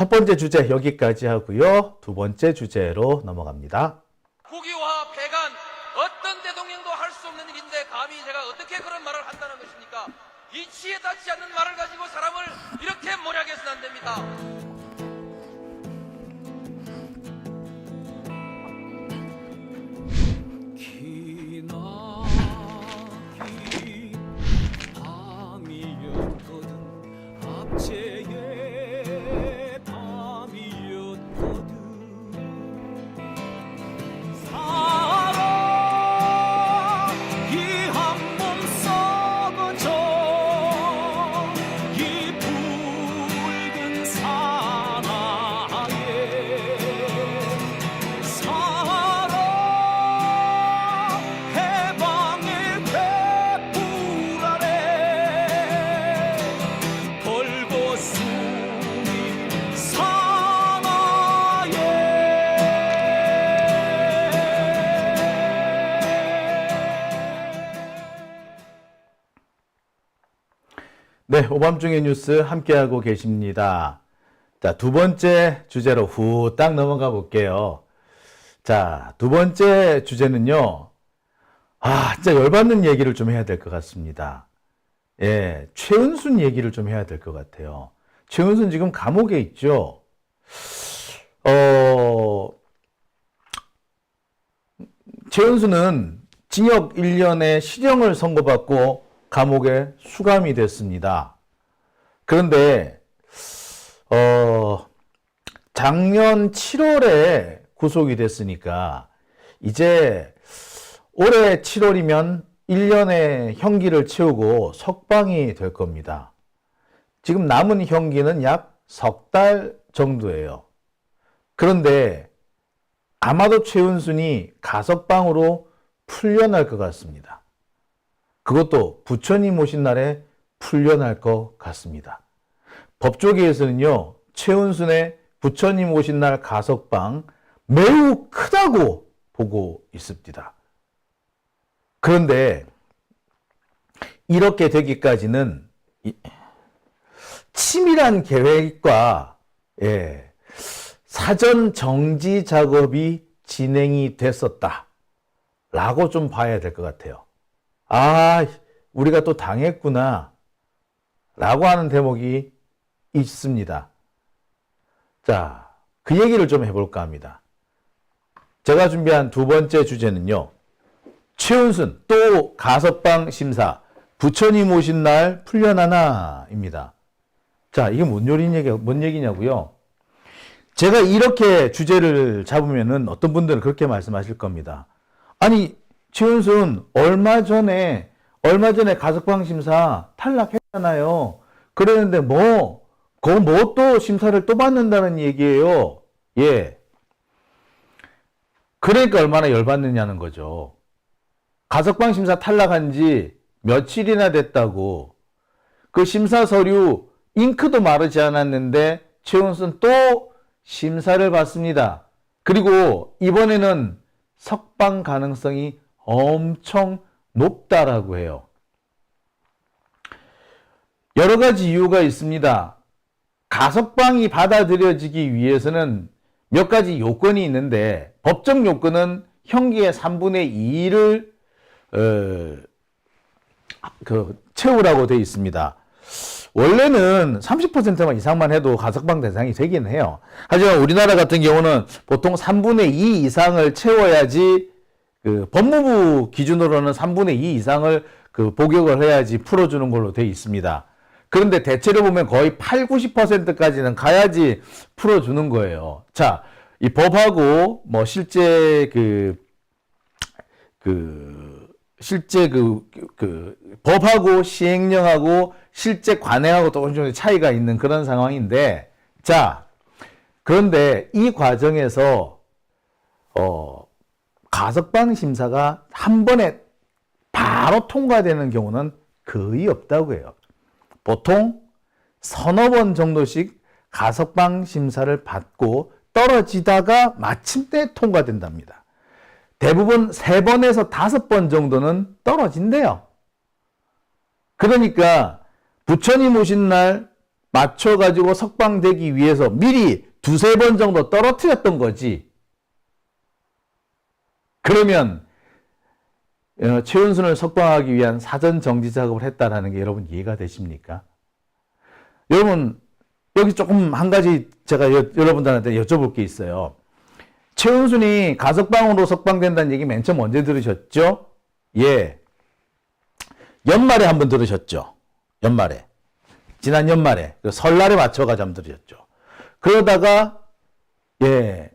첫 번째 주제 여기까지 하고요. 두 번째 주제로 넘어갑니다. 국유화 폐간 어떤 대통령도 할 수 없는 일인데 감히 제가 어떻게 그런 말을 한다는 것입니까? 이치에 닿지 않는 말을 가지고 사람을 이렇게 몰약해서는 안 됩니다. 기나긴 밤이었거든 압제의 밤이었거든 사랑이 한몸 썩어져 이 붉은 사나에 사랑 해방의 횃불 아래 걸고 숨이 사나에 네, 오밤중의 뉴스 함께하고 계십니다. 자, 두 번째 주제로 후딱 넘어가 볼게요. 자, 두 번째 주제는요. 진짜 열받는 얘기를 좀 해야 될 것 같습니다. 예, 최은순 얘기를 좀 해야 될 것 같아요. 최은순 지금 감옥에 있죠. 최은순은 징역 1년의 실형을 선고받고 감옥에 수감이 됐습니다. 그런데 작년 7월에 구속이 됐으니까 이제 올해 7월이면 1년의 형기를 채우고 석방이 될 겁니다. 지금 남은 형기는 약 석 달 정도예요. 그런데 아마도 최은순이 가석방으로 풀려날 것 같습니다. 그것도 부처님 오신 날에 풀려날 것 같습니다. 법조계에서는요, 최은순의 부처님 오신 날 가석방 매우 크다고 보고 있습니다. 그런데 이렇게 되기까지는 치밀한 계획과 사전 정지 작업이 진행이 됐었다라고 좀 봐야 될 것 같아요. 우리가 또 당했구나 라고 하는 대목이 있습니다. 자, 그 얘기를 좀 해볼까 합니다. 제가 준비한 두 번째 주제는요. 최은순 또 가석방 심사 부처님 오신 날 풀려나나입니다. 자, 이게 뭔 얘기냐고요? 제가 이렇게 주제를 잡으면은 어떤 분들은 그렇게 말씀하실 겁니다. 아니, 최은순 얼마 전에 가석방 심사 탈락했잖아요. 그랬는데 뭐 또 심사를 또 받는다는 얘기예요. 예. 그러니까 얼마나 열받느냐는 거죠. 가석방 심사 탈락한 지 며칠이나 됐다고. 그 심사 서류 잉크도 마르지 않았는데 최은순 또 심사를 받습니다. 그리고 이번에는 석방 가능성이 엄청 높다라고 해요. 여러 가지 이유가 있습니다. 가석방이 받아들여지기 위해서는 몇 가지 요건이 있는데 법정 요건은 형기의 3분의 2를 채우라고 되어 있습니다. 원래는 30%만 이상만 해도 가석방 대상이 되긴 해요. 하지만 우리나라 같은 경우는 보통 3분의 2 이상을 채워야지 법무부 기준으로는 3분의 2 이상을 복역을 해야지 풀어주는 걸로 되어 있습니다. 그런데 대체로 보면 거의 8, 90%까지는 가야지 풀어주는 거예요. 자, 이 법하고 뭐 실제 법하고 시행령하고 실제 관행하고 또 어느 정도 차이가 있는 그런 상황인데, 자, 그런데 이 과정에서 가석방 심사가 한 번에 바로 통과되는 경우는 거의 없다고 해요. 보통 서너 번 정도씩 가석방 심사를 받고 떨어지다가 마침내 통과된답니다. 대부분 3번에서 5번 정도는 떨어진대요. 그러니까 부처님 오신 날 맞춰가지고 석방되기 위해서 미리 두세 번 정도 떨어뜨렸던 거지. 그러면 최은순을 석방하기 위한 사전 정지 작업을 했다라는 게 여러분 이해가 되십니까? 여러분 여기 조금 한 가지 제가 여러분들한테 여쭤볼 게 있어요. 최은순이 가석방으로 석방된다는 얘기 맨 처음 언제 들으셨죠? 예. 연말에 한번 들으셨죠? 연말에. 지난 연말에. 설날에 맞춰가지고 한번 들으셨죠? 그러다가, 예.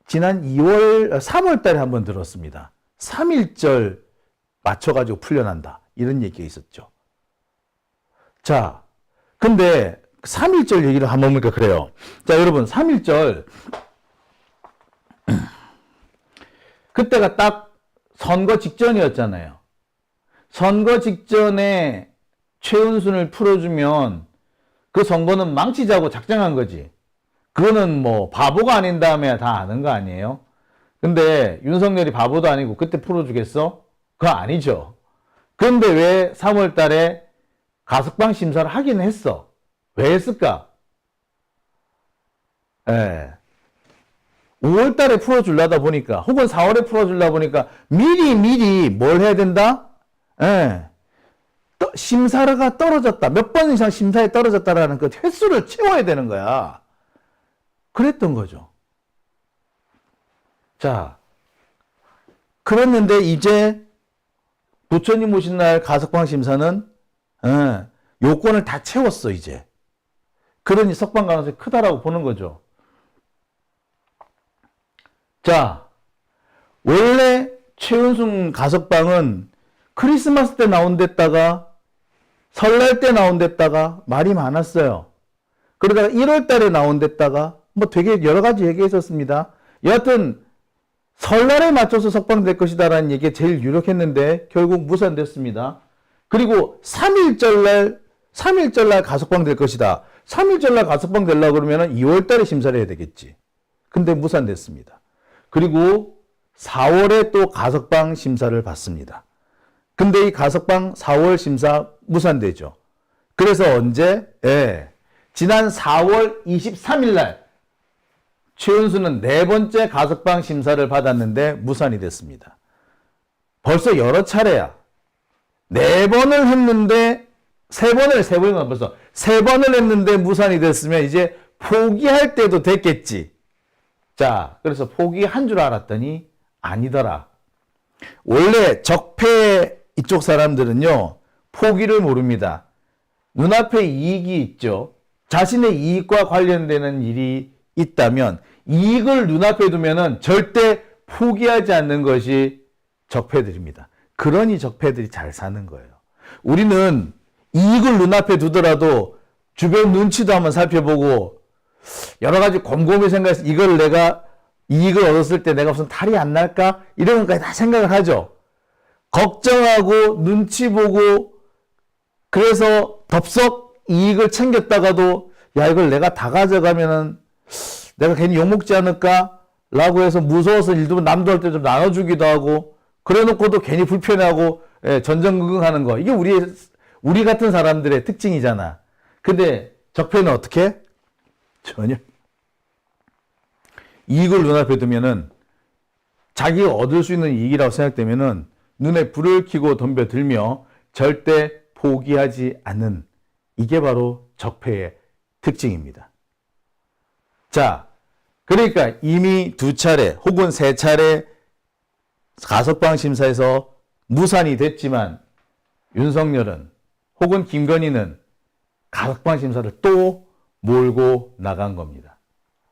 지난 3월 달에 한번 들었습니다. 3.1절 맞춰가지고 풀려난다. 이런 얘기가 있었죠. 자, 근데 3.1절 얘기를 한번 보니까 그래요. 자, 여러분, 3.1절. 그때가 딱 선거 직전이었잖아요. 선거 직전에 최은순을 풀어주면 그 선거는 망치자고 작정한 거지. 그거는 뭐 바보가 아닌 다음에 다 아는 거 아니에요? 근데 윤석열이 바보도 아니고 그때 풀어주겠어? 그거 아니죠. 그런데 왜 3월 달에 가석방 심사를 하긴 했어? 왜 했을까? 예. 5월 달에 풀어주려다 보니까, 혹은 4월에 풀어주려다 보니까, 미리 뭘 해야 된다? 예. 심사가 떨어졌다. 몇 번 이상 심사에 떨어졌다라는 그 횟수를 채워야 되는 거야. 그랬던 거죠. 자. 그랬는데, 이제, 부처님 오신 날 가석방 심사는, 요건을 다 채웠어, 이제. 그러니 석방 가능성이 크다라고 보는 거죠. 자, 원래 최은순 가석방은 크리스마스 때 나온댔다가 설날 때 나온댔다가 말이 많았어요. 그러다가 1월 달에 나온댔다가 뭐 되게 여러 가지 얘기했었습니다. 여하튼 설날에 맞춰서 석방될 것이다라는 얘기가 제일 유력했는데 결국 무산됐습니다. 그리고 3.1절 날 가석방될 것이다. 3.1절 날 가석방되려고 그러면 2월 달에 심사를 해야 되겠지. 근데 무산됐습니다. 그리고 4월에 또 가석방 심사를 받습니다. 근데 이 가석방 4월 심사 무산되죠. 그래서 언제? 예. 지난 4월 23일 날 최은순은 네 번째 가석방 심사를 받았는데 무산이 됐습니다. 벌써 여러 차례야. 네 번을 했는데 세 번을 벌써 세 번을 했는데 무산이 됐으면 이제 포기할 때도 됐겠지. 자, 그래서 포기한 줄 알았더니 아니더라. 원래 적폐 이쪽 사람들은요, 포기를 모릅니다. 눈앞에 이익이 있죠. 자신의 이익과 관련되는 일이 있다면 이익을 눈앞에 두면은 절대 포기하지 않는 것이 적폐들입니다. 그러니 적폐들이 잘 사는 거예요. 우리는 이익을 눈앞에 두더라도 주변 눈치도 한번 살펴보고 여러 가지 곰곰이 생각해서 이걸 내가 이익을 얻었을 때 내가 무슨 탈이 안 날까? 이런 것까지 다 생각을 하죠. 걱정하고 눈치 보고 그래서 덥석 이익을 챙겼다가도 야 이걸 내가 다 가져가면은 내가 괜히 욕먹지 않을까? 라고 해서 무서워서 일도 남도 할 때 좀 나눠주기도 하고 그래 놓고도 괜히 불편해하고 전전긍긍하는 거. 이게 우리 같은 사람들의 특징이잖아. 근데 적폐는 어떻게? 전혀. 이익을 눈앞에 두면은 자기가 얻을 수 있는 이익이라고 생각되면은 눈에 불을 켜고 덤벼들며 절대 포기하지 않는 이게 바로 적폐의 특징입니다. 자, 그러니까 이미 2차례 혹은 3차례 가석방 심사에서 무산이 됐지만 윤석열은 혹은 김건희는 가석방 심사를 또 몰고 나간 겁니다.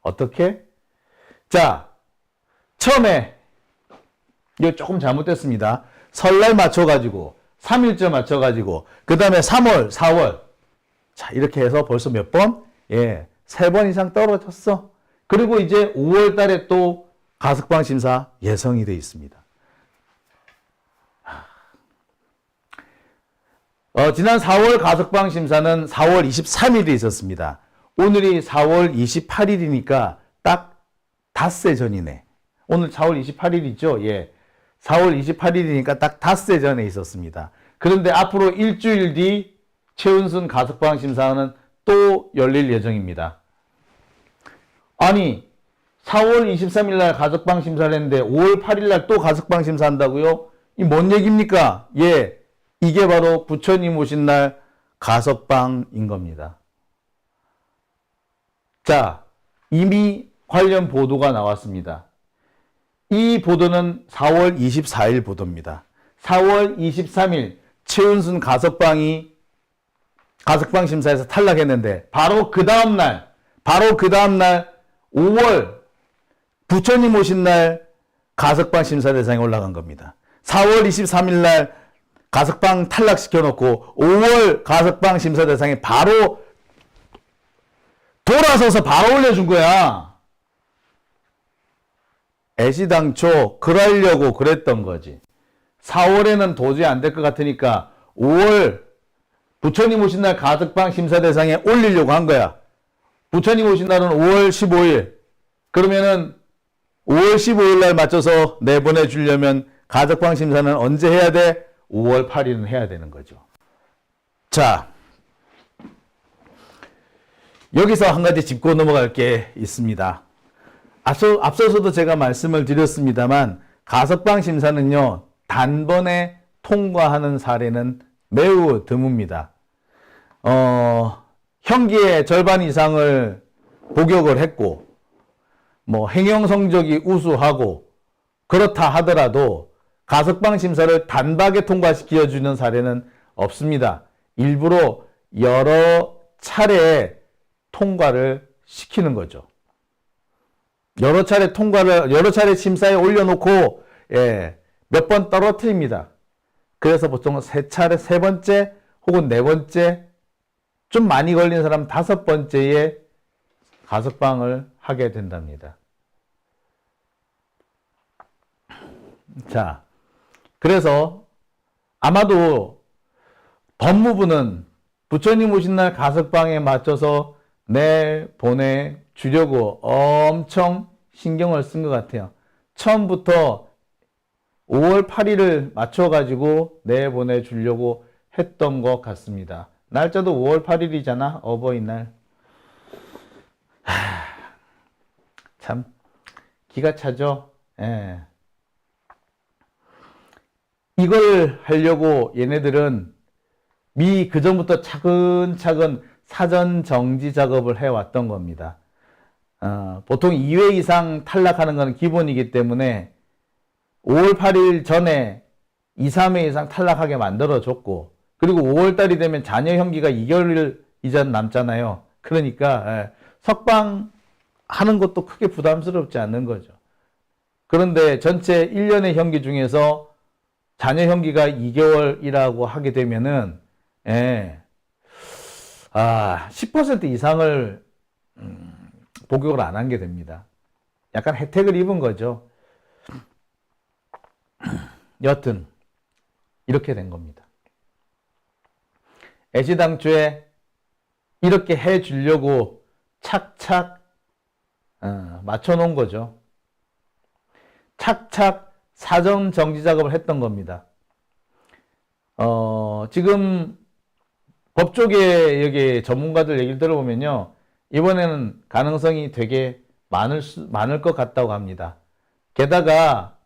어떻게? 자, 처음에 이거 조금 잘못됐습니다. 설날 맞춰가지고 3.1절 맞춰가지고 그 다음에 3월, 4월 자 이렇게 해서 벌써 몇 번? 예, 3번 이상 떨어졌어. 그리고 이제 5월 달에 또 가석방 심사 예정이 되어 있습니다. 지난 4월 가석방 심사는 4월 23일에 있었습니다. 오늘이 4월 28일이니까 딱 닷새 전이네. 오늘 4월 28일이죠? 예. 4월 28일이니까 딱 닷새 전에 있었습니다. 그런데 앞으로 일주일 뒤 최은순 가석방 심사는 또 열릴 예정입니다. 아니 4월 23일 날 가석방 심사를 했는데 5월 8일 날 또 가석방 심사한다고요? 이 뭔 얘기입니까? 예, 이게 바로 부처님 오신 날 가석방인 겁니다. 자, 이미 관련 보도가 나왔습니다. 이 보도는 4월 24일 보도입니다. 4월 23일 최은순 가석방 심사에서 탈락했는데 바로 그 다음날 5월 부처님 오신 날 가석방 심사 대상에 올라간 겁니다. 4월 23일 날 가석방 탈락시켜놓고 5월 가석방 심사 대상에 바로 돌아서서 바로 올려준 거야. 애시당초 그러려고 그랬던 거지. 4월에는 도저히 안 될 것 같으니까 5월 부처님 오신 날 가석방 심사 대상에 올리려고 한 거야. 부처님 오신 날은 5월 15일. 그러면은 5월 15일 날 맞춰서 내보내주려면 가석방 심사는 언제 해야 돼? 5월 8일은 해야 되는 거죠. 자, 여기서 한 가지 짚고 넘어갈 게 있습니다. 앞서서도 제가 말씀을 드렸습니다만 가석방 심사는요, 단번에 통과하는 사례는 매우 드뭅니다. 형기의 절반 이상을 복역을 했고, 행형 성적이 우수하고, 그렇다 하더라도 가석방 심사를 단박에 통과시켜주는 사례는 없습니다. 일부러 여러 차례 통과를 시키는 거죠. 여러 차례 심사에 올려놓고, 몇 번 떨어뜨립니다. 그래서 보통 세 번째 혹은 네 번째, 좀 많이 걸린 사람 5번째에 가석방을 하게 된답니다. 자, 그래서 아마도 법무부는 부처님 오신 날 가석방에 맞춰서 내보내주려고 엄청 신경을 쓴 것 같아요. 처음부터 5월 8일을 맞춰가지고 내보내주려고 했던 것 같습니다. 날짜도 5월 8일이잖아, 어버이날. 참 기가 차죠. 예. 이걸 하려고 얘네들은 그전부터 차근차근 사전 정지 작업을 해왔던 겁니다. 보통 2회 이상 탈락하는 건 기본이기 때문에 5월 8일 전에 2, 3회 이상 탈락하게 만들어줬고, 그리고 5월 달이 되면 자녀 형기가 2개월 이전 남잖아요. 그러니까 석방 하는 것도 크게 부담스럽지 않는 거죠. 그런데 전체 1년의 형기 중에서 자녀 형기가 2개월이라고 하게 되면은 10% 이상을 복역을 안 한 게 됩니다. 약간 혜택을 입은 거죠. 여튼 이렇게 된 겁니다. 애시당초에 이렇게 해주려고 착착 맞춰놓은 거죠. 착착 사전 정지 작업을 했던 겁니다. 지금 법조계 여기 전문가들 얘기를 들어보면요, 이번에는 가능성이 되게 많을 것 같다고 합니다. 게다가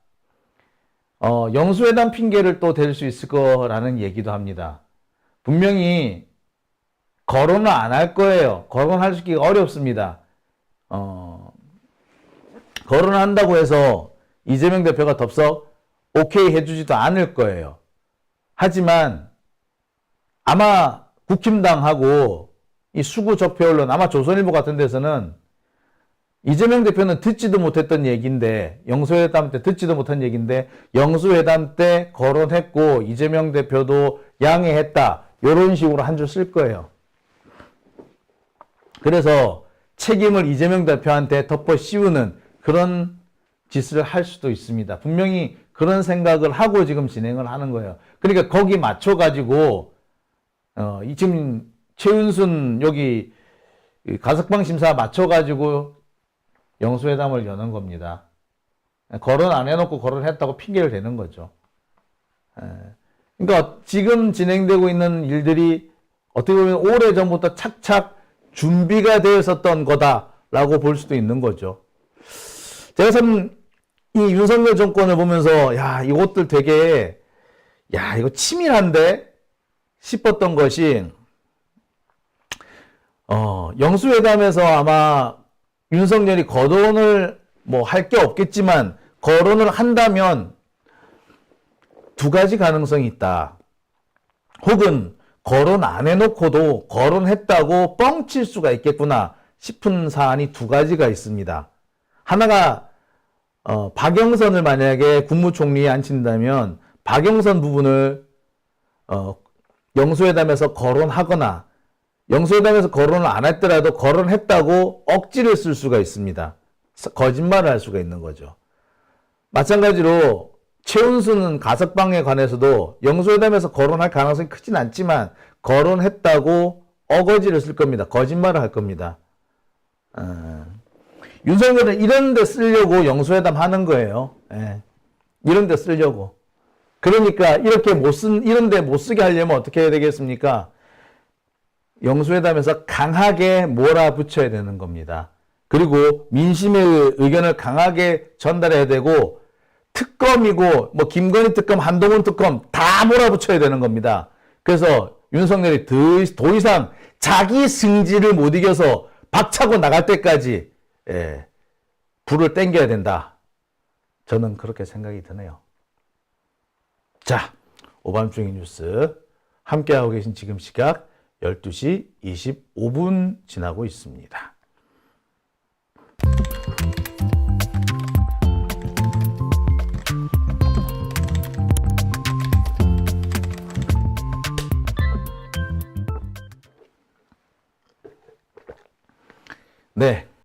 영수회담 핑계를 또 댈 수 있을 거라는 얘기도 합니다. 분명히 거론을 안 할 거예요. 거론할 수 있기가 어렵습니다. 거론한다고 해서 이재명 대표가 덥석 오케이 해주지도 않을 거예요. 하지만 아마 국힘당하고 이 수구 적폐 언론, 아마 조선일보 같은 데서는 이재명 대표는 듣지도 못했던 얘기인데, 영수회담 때 듣지도 못한 얘기인데 영수회담 때 거론했고 이재명 대표도 양해했다, 이런 식으로 한 줄 쓸 거예요. 그래서 책임을 이재명 대표한테 덮어 씌우는 그런 짓을 할 수도 있습니다. 분명히 그런 생각을 하고 지금 진행을 하는 거예요. 그러니까 거기 맞춰가지고 지금 최은순 여기 가석방 심사 맞춰가지고 영수회담을 여는 겁니다. 거론 안 해놓고 거론했다고 핑계를 대는 거죠. 그러니까 지금 진행되고 있는 일들이 어떻게 보면 오래전부터 착착 준비가 되어 있었던 거다라고 볼 수도 있는 거죠. 제가 참 이 윤석열 정권을 보면서 야, 이것들 되게 야, 이거 치밀한데 싶었던 것이 영수회담에서 아마 윤석열이 거론을 뭐 할 게 없겠지만 거론을 한다면 두 가지 가능성이 있다. 혹은 거론 안 해놓고도 거론했다고 뻥칠 수가 있겠구나 싶은 사안이 두 가지가 있습니다. 하나가 박영선을 만약에 국무총리에 앉힌다면 박영선 부분을 영수회담에서 거론하거나 영수회담에서 거론을 안 했더라도 거론했다고 억지를 쓸 수가 있습니다. 거짓말을 할 수가 있는 거죠. 마찬가지로 최은수는 가석방에 관해서도 영수회담에서 거론할 가능성이 크진 않지만 거론했다고 어거지를 쓸 겁니다. 거짓말을 할 겁니다. 윤석열은 이런 데 쓰려고 영수회담 하는 거예요. 예. 이런 데 쓰려고. 그러니까 이런 데 못 쓰게 하려면 어떻게 해야 되겠습니까? 영수회담에서 강하게 몰아붙여야 되는 겁니다. 그리고 민심의 의견을 강하게 전달해야 되고 특검이고 뭐 김건희 특검, 한동훈 특검 다 몰아붙여야 되는 겁니다. 그래서 윤석열이 더 이상 자기 승질을 못 이겨서 박차고 나갈 때까지 불을 땡겨야 된다. 저는 그렇게 생각이 드네요. 자, 오밤중의 뉴스 함께하고 계신 지금 시각 12시 25분 지나고 있습니다.